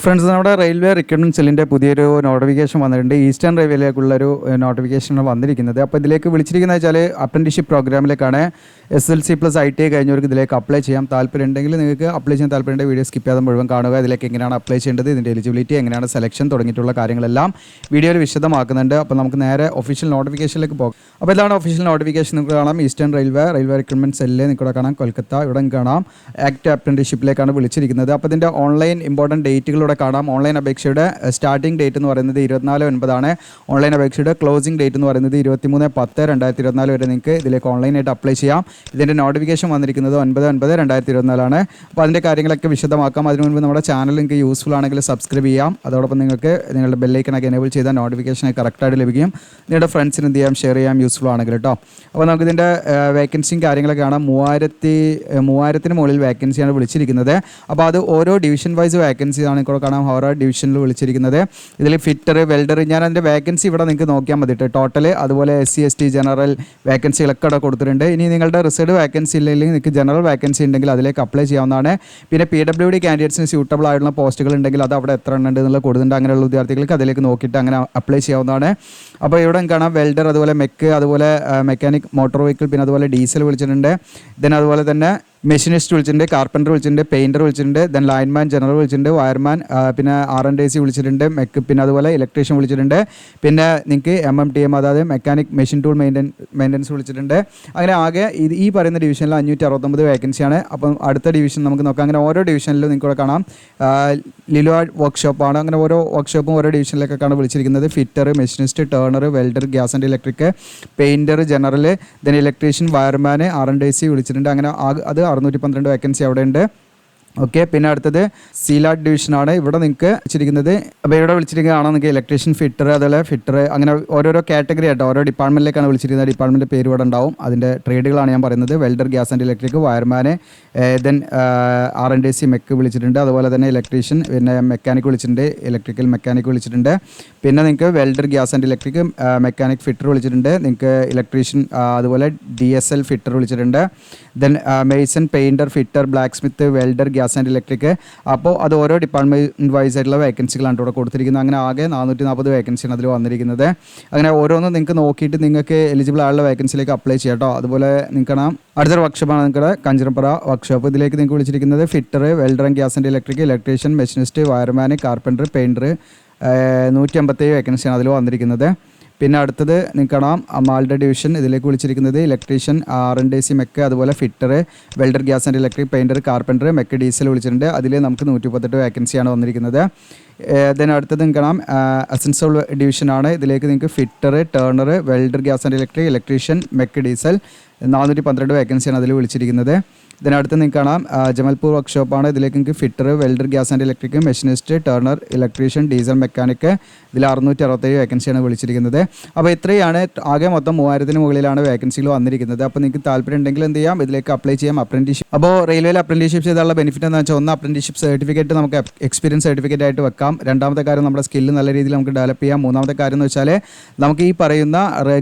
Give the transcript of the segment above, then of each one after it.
Friends, നമ്മുടെ railway recruitment സെല്ലിൻ്റെ പുതിയൊരു നോട്ടിഫിക്കേഷൻ വന്നിട്ടുണ്ട്. ഈസ്റ്റേൺ റെയിൽവേയിലേക്കുള്ളൊരു നോട്ടിഫിക്കേഷൻ വന്നിരിക്കുന്നത്. അപ്പോൾ ഇതിലേക്ക് വിളിച്ചിരിക്കുന്നത് വെച്ചാൽ അപ്രന്റീഷിപ്പ് പ്രോഗ്രാമിലേക്കാണ്. SLC+IT കഴിഞ്ഞവർക്ക് ഇതിലേക്ക് അപ്ലൈ ചെയ്യാം. താല്പര്യം ഉണ്ടെങ്കിൽ നിങ്ങൾക്ക് അപ്ലൈ ചെയ്യാൻ താല്പര്യമുണ്ടെങ്കിൽ വീഡിയോ സ്കിപ്പ് ചെയ്യാതെ മുഴുവൻ കാണുക. ഇതിലേക്ക് എങ്ങനെയാണ് അപ്ലൈ ചെയ്യേണ്ടത്, ഇതിൻ്റെ എലിജിബിലിറ്റി എങ്ങനെയാണ്, സെലക്ഷൻ തുടങ്ങിയിട്ടുള്ള കാര്യങ്ങളെല്ലാം വീഡിയോയിൽ വിശദമാക്കുന്നുണ്ട്. അപ്പോൾ നമുക്ക് നേരെ ഒഫീഷ്യൽ നോട്ടിഫിക്കേഷനിലേക്ക് പോകാം. അപ്പോൾ ഇതാണ് ഒഫീഷ്യൽ നോട്ടിഫിക്കേഷൻ. നിങ്ങൾക്ക് കാണാം ഈസ്റ്റേൺ റെയിൽവേ റിക്രൂട്ട്മെന്റ് സെല്ല് നിങ്ങൾക്ക് കാണാം, കൊൽക്കത്ത. ഇവിടെ കാണാം ആക്ട് അപ്രന്റീഷിപ്പിലേക്കാണ് വിളിച്ചിരിക്കുന്നത്. അപ്പോൾ ഇതിൻ്റെ ഓൺലൈൻ ഇമ്പോർട്ടൻറ്റ് ഡേറ്റുകൾ കാണാം. ഓൺലൈൻ അപേക്ഷയുടെ സ്റ്റാർട്ടിംഗ് ഡേറ്റ് എന്ന് പറയുന്നത് 24/9 ഓൺലൈൻ അപേക്ഷയുടെ ക്ലോസിംഗ് ഡേറ്റ് എന്ന് പറയുന്നത് 23/10/2024 വരെ നിങ്ങൾക്ക് ഇതിലേക്ക് ഓൺലൈനായിട്ട് അപ്ലൈ ചെയ്യാം. ഇതിൻ്റെ നോട്ടിഫിക്കേഷൻ വന്നിരിക്കുന്നത് 9/9/2024 അപ്പോൾ അതിൻ്റെ കാര്യങ്ങളൊക്കെ വിശദമാക്കാം. അതിനു മുൻപ് നമ്മുടെ ചാനൽ നിങ്ങൾക്ക് യൂസ്ഫുൾ ആണെങ്കിൽ സബ്സ്ക്രൈബ് ചെയ്യാം. അതോടൊപ്പം നിങ്ങൾക്ക് നിങ്ങളുടെ ബെല്ലൈക്കനൊക്കെ എനേബിൾ ചെയ്താൽ നോട്ടിഫിക്കേഷൻ കറക്റ്റായിട്ട് ലഭിക്കും. നിങ്ങളുടെ ഫ്രണ്ട്സിന് എന്ത് ചെയ്യാം, ഷെയർ ചെയ്യാം, യൂസ്ഫുൾ ആണെങ്കിൽ കേട്ടോ. അപ്പോൾ നമുക്ക് ഇതിൻ്റെ വേക്കൻസിയും കാര്യങ്ങളൊക്കെ കാണാം. 3000 മുകളിൽ വേക്കൻസിയാണ് വിളിച്ചിരിക്കുന്നത്. അപ്പോൾ അത് ഓരോ ഡിവിഷൻ വൈസ് വേക്കൻസിയാണ് ഇവിടെ കാണാം. ഓരോ ഡിവിഷനിൽ വിളിച്ചിരിക്കുന്നത്. ഇതിൽ ഫിറ്റർ, വെൽഡർ, ഞാൻ അതിൻ്റെ വേക്കൻസി ഇവിടെ നിങ്ങൾക്ക് നോക്കിയാൽ മതിയിട്ട് ടോട്ടൽ. അതുപോലെ SC/ST ജനറൽ വേക്കൻസികളൊക്കെ ഇവിടെ കൊടുത്തിട്ടുണ്ട്. ഇനി നിങ്ങളുടെ റിസർവ്ഡ് വേക്കൻസി ഇല്ലെങ്കിൽ നിങ്ങൾക്ക് ജനറൽ വേക്കൻസി ഉണ്ടെങ്കിൽ അതിലേക്ക് അപ്ലൈ ചെയ്യാവുന്നതാണ്. പിന്നെ PWD കാൻഡിഡേറ്റ്സിന് സ്യൂട്ടബിൾ ആയിട്ടുള്ള പോസ്റ്റുകൾ ഉണ്ടെങ്കിൽ അത് അവിടെ എത്ര എണ്ണം ഉണ്ട് എന്നുള്ള കൊടുത്തിട്ടുണ്ട്. അങ്ങനെയുള്ള വിദ്യാർത്ഥികൾക്ക് അതിലേക്ക് നോക്കിയിട്ട് അങ്ങനെ അപ്ലൈ ചെയ്യാവുന്നതാണ്. അപ്പോൾ ഇവിടെ കാണാം വെൽഡർ, അതുപോലെ മെക്ക്, അതുപോലെ മെക്കാനിക് മോട്ടോർ വെഹിക്കിൾ, പിന്നെ അതുപോലെ ഡീസൽ വിളിച്ചിട്ടുണ്ട്. അതുപോലെ തന്നെ മെഷീനിസ്റ്റ് വിളിച്ചിട്ടുണ്ട്, കാർപ്പൻറ്റർ വിളിച്ചിട്ടുണ്ട്, പെയിൻറ്റർ വിളിച്ചിട്ടുണ്ട്, ലൈൻമാൻ ജനറൽ വിളിച്ചിട്ടുണ്ട്, വയർമാൻ, പിന്നെ R&AC വിളിച്ചിട്ടുണ്ട്, മെക്ക്, പിന്നെ അതുപോലെ ഇലക്ട്രീഷ്യൻ വിളിച്ചിട്ടുണ്ട്. പിന്നെ നിങ്ങൾക്ക് MMTM അതായത് മെക്കാനിക് മെഷീൻ ടൂൾ മെയിൻ്റനൻസ് വിളിച്ചിട്ടുണ്ട്. അങ്ങനെ ആകെ ഈ പറയുന്ന ഡിവിഷനിൽ 569 വേക്കൻസിയാണ്. അപ്പം അടുത്ത ഡിവിഷൻ നമുക്ക് നോക്കാം. അങ്ങനെ ഓരോ ഡിവിഷനിലും നിങ്ങൾക്ക് ഇവിടെ കാണാം ലിലോ വർക്ക്ഷോപ്പാണ്. അങ്ങനെ ഓരോ വർക്ക്ഷോപ്പും ഓരോ ഡിവിഷനിലേക്കൊക്കെയാണ് വിളിച്ചിരിക്കുന്നത്. Fitter, machinist, turner, welder, gas and electric, painter, general, electrician, wireman, R&AC വിളിച്ചിട്ടുണ്ട്. അങ്ങനെ അത് 612 വേക്കൻസി അവിടെ ഉണ്ട്. ഓക്കെ, പിന്നെ അടുത്തത് സീലാഡ് ഡിവിഷനാണ്. ഇവിടെ നിങ്ങൾക്ക് വെച്ചിരിക്കുന്നത്. അപ്പോൾ ഇവിടെ വിളിച്ചിരിക്കുന്നതാണ് നിങ്ങൾക്ക് ഇലക്ട്രീഷ്യൻ, ഫിറ്റർ, അതുപോലെ ഫിറ്റർ, അങ്ങനെ ഓരോരോ കാറ്റഗറി ആയിട്ട് ഓരോ ഡിപ്പാർട്ട്മെൻറ്റിലേക്കാണ് വിളിച്ചിരിക്കുന്നത്. ഡിപ്പാർട്ട്മെൻറ്റ് പേര് ഇവിടെ ഉണ്ടാവും. അതിൻ്റെ ട്രേഡുകളാണ് ഞാൻ പറയുന്നത്. Welder, gas and electric, wireman, R&AC, mech വിളിച്ചിട്ടുണ്ട്. അതുപോലെ തന്നെ ഇലക്ട്രീഷ്യൻ, പിന്നെ മെക്കാനിക് വിളിച്ചിട്ടുണ്ട്, ഇലക്ട്രിക്കൽ മെക്കാനിക് വിളിച്ചിട്ടുണ്ട്. പിന്നെ നിങ്ങൾക്ക് welder, gas and electric, mechanic, fitter വിളിച്ചിട്ടുണ്ട്. നിങ്ങൾക്ക് ഇലക്ട്രീഷ്യൻ, അതുപോലെ DSL ഫിറ്റർ വിളിച്ചിട്ടുണ്ട്. Mason, painter, fitter, black Smith, welder, gas and electric. അപ്പോൾ അത് ഓരോ ഡിപ്പാർട്ട്മെൻറ്റ് വൈസ് ആയിട്ടുള്ള വേക്കൻസികളാണ് ഇവിടെ കൊടുത്തിരിക്കുന്നത്. അങ്ങനെ ആകെ 440 വേക്കൻസിയാണ് അതിൽ വന്നിരിക്കുന്നത്. അങ്ങനെ ഓരോന്നും നിങ്ങൾക്ക് നോക്കിയിട്ട് നിങ്ങൾക്ക് എലിജിബിൾ ആയുള്ള വേക്കൻസിയിലേക്ക് അപ്ലൈ ചെയ്യാം കേട്ടോ. അതുപോലെ നിങ്ങൾക്ക് അടുത്തൊരു വർക്ക്ഷോപ്പാണ് നിങ്ങളുടെ കഞ്ചിറപ്പുറ വർക്ക്ഷോപ്പ്. ഇതിലേക്ക് നിങ്ങൾക്ക് വിളിച്ചിരിക്കുന്നത് fitter, welder and gas and electric, electrician, machinist, wireman, carpenter, painter, 157 വേക്കൻസിയാണ് അതിൽ വന്നിരിക്കുന്നത്. പിന്നെ അടുത്തത് നിങ്ങൾക്ക് കാണാം മാൾഡ ഡിവിഷൻ. ഇതിലേക്ക് വിളിച്ചിരിക്കുന്നത് ഇലക്ട്രീഷ്യൻ, R&AC, മെക്ക്, അതുപോലെ fitter, welder, gas and electric, painter, carpenter, mech, diesel വിളിച്ചിട്ടുണ്ട്. അതിൽ നമുക്ക് 138 വേക്കൻസിയാണ് വന്നിരിക്കുന്നത്. അടുത്തത് നിങ്ങൾക്ക് കാണാം അസൻസോൾ ഡിവിഷനാണ്. ഇതിലേക്ക് നിങ്ങൾക്ക് fitter, turner, welder, gas and electric, electrician, mech, diesel, 412 വേക്കൻസിയാണ് അതിൽ വിളിച്ചിരിക്കുന്നത്. ഇതിനടുത്ത് നിങ്ങൾക്ക് കാണാം ജമൽപൂർ വർക്ക്ഷോപ്പാണ്. ഇതിലേക്ക് നിങ്ങൾക്ക് fitter, welder, gas and electric, machinist, turner, electrician, diesel mechanic, ഇതിൽ 667 വേക്കൻസിയാണ് വിളിച്ചിരിക്കുന്നത്. അപ്പോൾ ഇത്രയാണ് ആകെ മൊത്തം 3000 മുകളിലാണ് വേക്കൻസികൾ വന്നിരിക്കുന്നത്. അപ്പോൾ നിങ്ങൾക്ക് താല്പര്യം ഉണ്ടെങ്കിൽ എന്ത് ചെയ്യാം, ഇതിലേക്ക് അപ്ലൈ ചെയ്യാം. അപ്രന്റീഷിപ്പ്, അപ്പോൾ റെയിൽവേയിൽ അപ്രന്റീഷിപ്പ് ചെയ്താലുള്ള ബെനിഫിറ്റ് എന്ന് വെച്ചാൽ ഒന്ന് അപ്രന്റീഷിപ്പ് സർട്ടിഫിക്കറ്റ് നമുക്ക് എക്സ്പീരിയൻസ് സർട്ടിഫിക്കറ്റ് ആയിട്ട് വെക്കാം. രണ്ടാമത്തെ കാര്യം നമ്മുടെ സ്കില്ല് നല്ല രീതിയിൽ നമുക്ക് ഡെവലപ്പ് ചെയ്യാം. മൂന്നാമത്തെ കാര്യം എന്ന് വെച്ചാൽ നമുക്ക് ഈ പറയുന്ന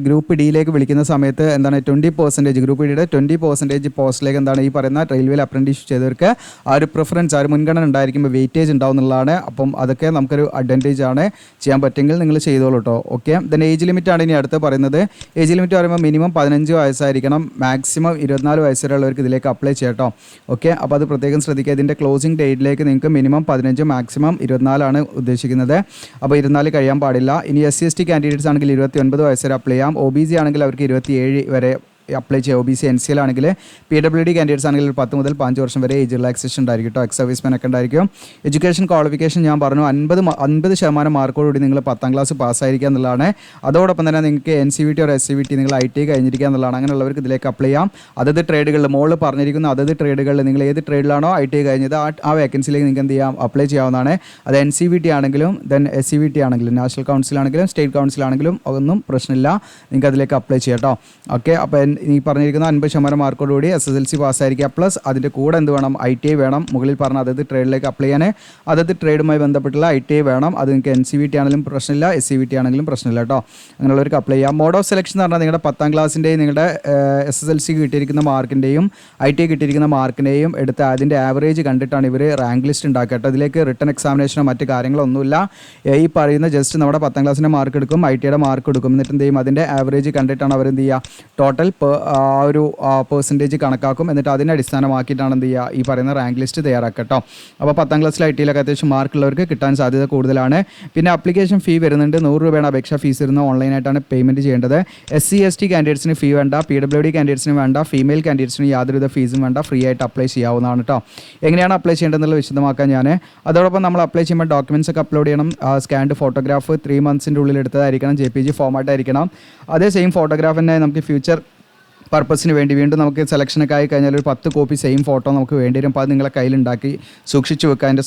ഗ്രൂപ്പ് ഡിയിലേക്ക് വിളിക്കുന്ന സമയത്ത് എന്താണ് 20% ഗ്രൂപ്പ് ഡിയുടെ 20% പോസ്റ്റിലേക്ക് എന്താണ് ഈ റെയിൽവേയിൽ അപ്രന്റീഷിപ്പ് ചെയ്തവർക്ക് ആ ഒരു പ്രിഫറൻസ്, ആ ഒരു മുൻഗണന ഉണ്ടായിരിക്കുമ്പോൾ വെയിറ്റേജ് ഉണ്ടാവും എന്നുള്ളതാണ്. അപ്പം അതൊക്കെ നമുക്കൊരു അഡ്വാൻറ്റേജ് ആണ്. ചെയ്യാൻ പറ്റുമെങ്കിൽ നിങ്ങൾ ചെയ്തോളൂ കേട്ടോ. ഓക്കെ, ഏജ് ലിമിറ്റ് ആണ് ഇനി അടുത്ത് പറയുന്നത്. ഏജ് ലിമിറ്റ് പറയുമ്പോൾ മിനിമം 15 വയസ്സായിരിക്കണം, മാക്സിമം 24 വയസ്സ് വരെയുള്ളവർക്ക് ഇതിലേക്ക് അപ്ലൈ ചെയ്യാം കേട്ടോ. ഓക്കെ, അപ്പോൾ അത് പ്രത്യേകം ശ്രദ്ധിക്കുക. ഇതിൻ്റെ ക്ലോസിംഗ് ഡേറ്റിലേക്ക് നിങ്ങൾക്ക് മിനിമം 15, മാക്സിമം 24 ഉദ്ദേശിക്കുന്നത്. അപ്പോൾ 24 കഴിയാൻ പാടില്ല. ഇനി SC/ST കാൻഡിഡേറ്റ്സ് ആണെങ്കിൽ 29 വയസ്സ് വരെ അപ്ലൈ ചെയ്യാം. OBC ആണെങ്കിൽ അവർക്ക് 27 വരെ അപ്ലൈ ചെയ്യുക. OBC NCL ആണെങ്കിൽ PWD കാൻഡിഡേറ്റ്സ് ആണെങ്കിൽ 10 മുതൽ 5 വർഷം വരെ ഏജ് റിലാക്സേഷൻ ഉണ്ടായിരിക്കും കേട്ടോ. എക്സ് സർവീസ്മാൻ ഒക്കെ ഉണ്ടായിരിക്കും. എഡ്യൂക്കേഷൻ ക്വാളിഫിക്കേഷൻ ഞാൻ പറഞ്ഞു 50% മാർക്കോടുകൂടി നിങ്ങൾ 10ാം ക്ലാസ് പാസ്സായിരിക്കുക എന്നുള്ളതാണ്. അതോടൊപ്പം തന്നെ നിങ്ങൾക്ക് NCVT or SCVT നിങ്ങൾ IT കഴിഞ്ഞിരിക്കുക എന്നുള്ളതാണ്. അങ്ങനെയുള്ളവർക്ക് ഇതിലേക്ക് അപ്ലൈ ചെയ്യാം. അതത് ട്രേഡുകളിൽ മോള് പറഞ്ഞിരിക്കുന്ന അതത് ട്രേഡുകളിൽ നിങ്ങൾ ഏത് ട്രേഡിലാണോ IT കഴിഞ്ഞത് ആ വേക്കൻസിയിലേക്ക് നിങ്ങൾക്ക് എന്ത് ചെയ്യാം, അപ്ലൈ ചെയ്യാവുന്നതാണ്. അത് NCVT ആണെങ്കിലും SCVT ആണെങ്കിലും നാഷണൽ കൗൺസിൽ ആണെങ്കിലും സ്റ്റേറ്റ് കൗൺസിൽ ആണെങ്കിലും ഒന്നും പ്രശ്നമില്ല, നിങ്ങൾക്ക് അതിലേക്ക് അപ്ലൈ ചെയ്യാം കേട്ടോ. ഓക്കെ, അപ്പോൾ ഈ പറഞ്ഞിരിക്കുന്ന 50% മാർക്കോടുകൂടി SSLC പാസ്സായിരിക്കുക, പ്ലസ് അതിൻ്റെ കൂടെ എന്ത് വേണം, ITI വേണം. മുകളിൽ പറഞ്ഞ അതത് ട്രേഡിലേക്ക് അപ്ലൈ ചെയ്യാൻ അതത് ട്രേഡുമായി ബന്ധപ്പെട്ടുള്ള ITI വേണം. അത് നിങ്ങൾക്ക് NCVT ആണെങ്കിലും പ്രശ്നമില്ല, SCVT ആണെങ്കിലും പ്രശ്നമില്ല കേട്ടോ. അങ്ങനെയുള്ളവർക്ക് അപ്ലൈ ചെയ്യാം. മോഡ് ഓഫ് സെലക്ഷൻ എന്ന് പറഞ്ഞാൽ നിങ്ങളുടെ 10ാം ക്ലാസ്സിൻ്റെയും നിങ്ങളുടെ SSLC കിട്ടിയിരിക്കുന്ന മാർക്കിൻ്റെയും ITI കിട്ടിയിരിക്കുന്ന മാർക്കിൻ്റെയും എടുത്ത് അതിൻ്റെ ആവറേജ് കണ്ടിട്ടാണ് ഇവർ റാങ്ക് ലിസ്റ്റ് ഉണ്ടാക്കുക കേട്ടോ. ഇതിലേക്ക് റിട്ടൺ എക്സാമിനേഷനോ മറ്റ് കാര്യങ്ങളൊന്നുമില്ല. ഈ പറയുന്ന ജസ്റ്റ് നമ്മുടെ 10ാം ക്ലാസ്സിൻ്റെ മാർക്ക് എടുക്കും, ITIയുടെ മാർക്ക് എടുക്കും, എന്നിട്ട് എന്ത് ചെയ്യും, അതിൻ്റെ ആവറേജ് കണ്ടിട്ടാണ് അവർ എന്ത് ചെയ്യുക, ടോട്ടൽ ഒരു പെർസെൻറ്റേജ് കണക്കാക്കും. എന്നിട്ട് അതിനെ അടിസ്ഥാനമാക്കിയിട്ടാണ് എന്ത് ചെയ്യുക, ഈ പറയുന്ന റാങ്ക് ലിസ്റ്റ് തയ്യാറാക്കുക കേട്ടോ. അപ്പോൾ 10ാം ക്ലാസ്സിൽ ITIയിലൊക്കെ അത്യാവശ്യം മാർക്കുള്ളവർക്ക് കിട്ടാൻ സാധ്യത കൂടുതലാണ്. പിന്നെ അപ്ലിക്കേഷൻ ഫീ വരുന്നുണ്ട്. 100 രൂപയാണ് അപേക്ഷാ ഫീസ് ഇരുന്ന് ഓൺലൈനായിട്ടാണ് പേയ്മെൻറ്റ് ചെയ്യേണ്ടത്. SC ST കാൻഡിഡേറ്റ്സിന് ഫീ വേണ്ട, PWD കാൻഡിഡേറ്റ്സിന് വേണ്ട, ഫീമെയിൽ കാൻഡിഡേറ്റ്സിന് യാതൊരുവിധ ഫീസും വേണ്ട, ഫ്രീ ആയിട്ട് അപ്ലൈ ചെയ്യാവുന്നതാണ് കേട്ടോ. എങ്ങനെയാണ് അപ്ലൈ ചെയ്യേണ്ടതെന്നുള്ളത് വിശദമാക്കാൻ ഞാൻ. അതോടൊപ്പം നമ്മൾ അപ്ലൈ ചെയ്യുമ്പോൾ ഡോക്യുമെൻറ്റ്സ് ഒക്കെ അപ്ലോഡ് ചെയ്യണം. സ്കാൻഡ് ഫോട്ടോഗ്രാഫ് 3 monthsൻ്റെ ഉള്ളിൽ എടുത്തതായിരിക്കണം, JPG ഫോമാറ്റ് ആയിരിക്കണം. അതേ സെയിം ഫോട്ടോഗ്രാഫ് തന്നെ നമുക്ക് ഫ്യൂച്ചർ പർപ്പസിന് വേണ്ടി വീണ്ടും നമുക്ക് സെലക്ഷനൊക്കെ ആയി കഴിഞ്ഞാൽ ഒരു 10 കോപ്പി സെയിം ഫോട്ടോ നമുക്ക് വേണ്ടി വരും. അപ്പോൾ അത് നിങ്ങളെ കയ്യിലുണ്ടാക്കി സൂക്ഷിച്ച് വെക്കുക. അതിൻ്റെ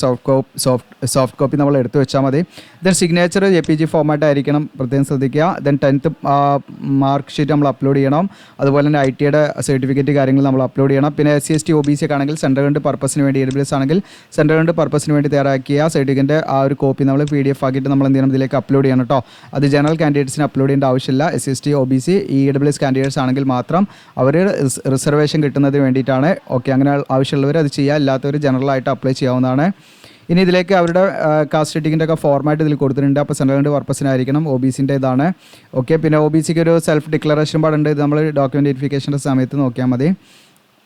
സോഫ്റ്റ് കോപ്പി നമ്മൾ എടുത്ത് വെച്ചാൽ മതി. ദെൻ സിഗ്നേച്ചർ JPG ഫോമാറ്റ് ആയിരിക്കണം, പ്രത്യേകം ശ്രദ്ധിക്കുക. ദെൻ 10th മാർക്ക് ഷീറ്റ് നമ്മൾ അപ്ലോഡ് ചെയ്യണം. അതുപോലെ തന്നെ ITIയുടെ സർട്ടിഫിക്കറ്റ് കാര്യങ്ങൾ നമ്മൾ അപ്ലോഡ് ചെയ്യണം. പിന്നെ SC ST OBC ഒക്കെ ആണെങ്കിൽ സെൻട്രൽ ഗവൺമെൻറ് പർപ്പസിന് വേണ്ടി, AWS ആണെങ്കിൽ സെൻട്രൽ ഗവൺമെൻറ് പർപ്പസിന് വേണ്ടി തയ്യാറാക്കിയ സർട്ടിഫിക്കറ്റിൻ്റെ ആ ഒരു കോപ്പി നമ്മൾ PDF ആക്കിയിട്ട് നമ്മൾ എന്ത് ചെയ്യണം, ഇതിലേക്ക് അപ്ലോഡ് ചെയ്യണം കേട്ടോ. അത് ജനറൽ കാൻഡിഡേറ്റ്സിന് അപ്ലോഡ് ചെയ്യേണ്ട ആവശ്യമില്ല. SC ST OBC AWS candidates ആണെങ്കിൽ മാത്രം അവർ റിസർവേഷൻ കിട്ടുന്നതിന് വേണ്ടിയിട്ടാണ്. ഓക്കെ, അങ്ങനെ ആവശ്യമുള്ളവർ അത് ചെയ്യുക, അല്ലാത്തവർ ജനറലായിട്ട് അപ്ലൈ ചെയ്യാവുന്നതാണ്. ഇനി ഇതിലേക്ക് അവരുടെ കാസ്റ്റ് റേറ്റിങ്ങിൻ്റെ ഒക്കെ ഫോർമാറ്റ് ഇതിൽ കൊടുത്തിട്ടുണ്ട്. അപ്പോൾ സെൻട്രൽ ഗവൺമെൻറ് പർപ്പസിനായിരിക്കണം. OBCൻ്റെ ഇതാണ്. ഓക്കെ, പിന്നെ OBCക്ക് ഒരു സെൽഫ് ഡിക്ലറേഷൻ പാടുണ്ട്. ഇത് നമ്മൾ ഡോക്യുമെൻറ്റ് വെരിഫിക്കേഷൻ്റെ സമയത്ത് നോക്കിയാൽ മതി.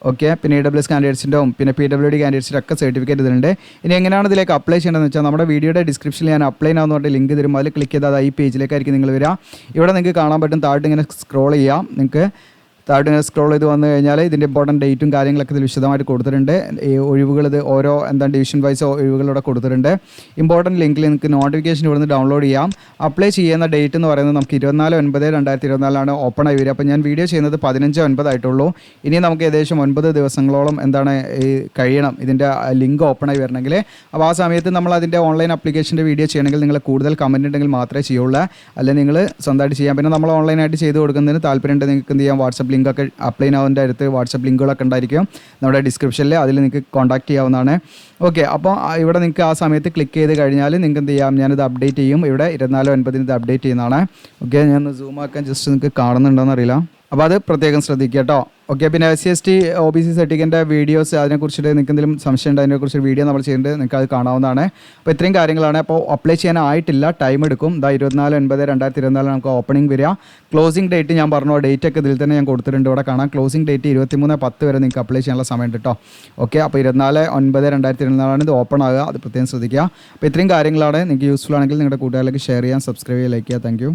ഓക്കെ, പിന്നെ AWS കാൻഡിഡേറ്റ്സിൻ്റെയും പിന്നെ PWD കാൻഡിഡേറ്റ്സിൻ്റെ ഒക്കെ സർട്ടിഫിക്കറ്റ് ഇതിലുണ്ട്. ഇനി എങ്ങനെയാണ് ഇതിലേക്ക് അപ്ലൈ ചെയ്യേണ്ടതെന്ന് വെച്ചാൽ നമ്മുടെ വീഡിയോയുടെ ഡിസ്ക്രിപ്ഷനിൽ ഞാൻ അപ്ലൈ ആവുന്ന പറഞ്ഞിട്ട് ലിങ്ക് തരും. അതിൽ ക്ലിക്ക് ചെയ്താൽ ഈ പേജിലേക്കായിരിക്കും നിങ്ങൾ വരിക. ഇവിടെ നിങ്ങൾക്ക് കാണാൻ പറ്റും, താഴോട്ട് ഇങ്ങനെ സ്ക്രോൾ ചെയ്യാം. നിങ്ങൾക്ക് താഴോട്ട് സ്ക്രോൾ ചെയ്ത് വന്നു കഴിഞ്ഞാൽ ഇതിൻ്റെ ഇമ്പോർട്ടൻറ്റ് ഡേറ്റും കാര്യങ്ങളൊക്കെ ഇതിൽ വിശദമായിട്ട് കൊടുത്തിട്ടുണ്ട്. ഈ ഒഴിവുകൾ ഇത് ഓരോ ഡിവിഷൻ വൈസ് ഒഴിവുകളിവിടെ കൊടുത്തിട്ടുണ്ട്. ഇമ്പോർട്ടൻറ്റ് ലിങ്കിൽ നിങ്ങൾക്ക് നോട്ടിഫിക്കേഷൻ ഇവിടുന്ന് ഡൗൺലോഡ് ചെയ്യാം. അപ്ലൈ ചെയ്യുന്ന ഡേറ്റ് എന്ന് പറയുന്നത് നമുക്ക് 24/9/2024 ഓപ്പൺ ആയി വരിക. അപ്പോൾ ഞാൻ വീഡിയോ ചെയ്യുന്നത് 15/9 ആയിട്ടുള്ളൂ. ഇനി നമുക്ക് ഏകദേശം 9 ദിവസങ്ങളോളം കഴിയണം ഇതിൻ്റെ ലിങ്ക് ഓപ്പൺ ആയി വരണമെങ്കിൽ. അപ്പോൾ ആ സമയത്ത് നമ്മൾ അതിൻ്റെ ഓൺലൈൻ ആപ്ലിക്കേഷൻ്റെ വീഡിയോ ചെയ്യണമെങ്കിൽ നിങ്ങൾ കൂടുതൽ കമൻറ്റ് ഉണ്ടെങ്കിൽ മാത്രമേ ചെയ്യുള്ളൂ, അല്ലെങ്കിൽ നിങ്ങൾ സ്വന്തമായിട്ട് ചെയ്യാം. പിന്നെ നമ്മൾ ഓൺലൈനായിട്ട് ചെയ്ത് കൊടുക്കുന്നതിന് താല്പര്യമുണ്ട് നിങ്ങൾക്ക് എന്ത് ചെയ്യാം, വാട്സപ്പ് ലിങ്കൊക്കെ അപ്ലൈ ആവുന്നതിൻ്റെ അടുത്ത് വാട്സപ്പ് ലിങ്കുകളൊക്കെ ഉണ്ടായിരിക്കും നമ്മുടെ ഡിസ്ക്രിപ്ഷനിൽ, അതിൽ നിങ്ങൾക്ക് കോൺടാക്ട് ചെയ്യാവുന്നതാണ്. ഓക്കെ, അപ്പോൾ ഇവിടെ നിങ്ങൾക്ക് ആ സമയത്ത് ക്ലിക്ക് ചെയ്ത് കഴിഞ്ഞാൽ നിങ്ങൾക്ക് എന്ത് ചെയ്യാം, ഞാനിത് അപ്ഡേറ്റ് ചെയ്യും. ഇവിടെ 24/9 ഇത് അപ്ഡേറ്റ് ചെയ്യുന്നതാണ്. ഓക്കെ, ഞാൻ സൂം ആക്കാൻ ജസ്റ്റ് നിങ്ങൾക്ക് കാണുന്നുണ്ടോയെന്ന് അറിയില്ല. അപ്പോൾ അത് പ്രത്യേകം ശ്രദ്ധിക്കുക കേട്ടോ. ഓക്കെ, പിന്നെ SC ST OBC സർട്ടിഫിക്കറ്റിൻ്റെ വീഡിയോസ് അതിനെക്കുറിച്ചിട്ട് നിങ്ങൾക്ക് എന്തെങ്കിലും സംശയം ഉണ്ട്, അതിനെക്കുറിച്ച് വീഡിയോ നമ്മൾ ചെയ്യുന്നുണ്ട്, നിങ്ങൾക്ക് അത് കാണാവുന്നതാണ്. അപ്പോൾ ഇത്രയും കാര്യങ്ങളാണ്. അപ്പോൾ അപ്ലൈ ചെയ്യാനായിട്ടില്ല, ടൈം എടുക്കും. 24/9/2024 നമുക്ക് ഓപ്പണിംഗ് വരിക. ക്ലോസിംഗ് ഡേറ്റ് ഞാൻ പറഞ്ഞു, ഡേറ്റ് ഒക്കെ ഇതിൽ തന്നെ ഞാൻ കൊടുത്തിട്ടുണ്ട്, ഇവിടെ കാണാം. ക്ലോസിംഗ് ഡേറ്റ് 23/10 വരെ നിങ്ങൾക്ക് അപ്ലൈ ചെയ്യാനുള്ള സമയമുണ്ട് കേട്ടോ. ഓക്കെ, അപ്പോൾ 24/9/2024 ഇത് ഓപ്പൺ ആകുക, അത് പ്രത്യേകം ശ്രദ്ധിക്കുക. അപ്പോൾ ഇത്രയും കാര്യങ്ങളാണ്. നിങ്ങൾക്ക് യൂസ്ഫുൾ ആണെങ്കിൽ നിങ്ങളുടെ കൂട്ടുകാരിലേക്ക് ഷെയർ ചെയ്യാൻ, സബ്സ്ക്രൈബ് ചെയ്യാൻ, ലൈക്ക് ചെയ്യുക. താങ്ക്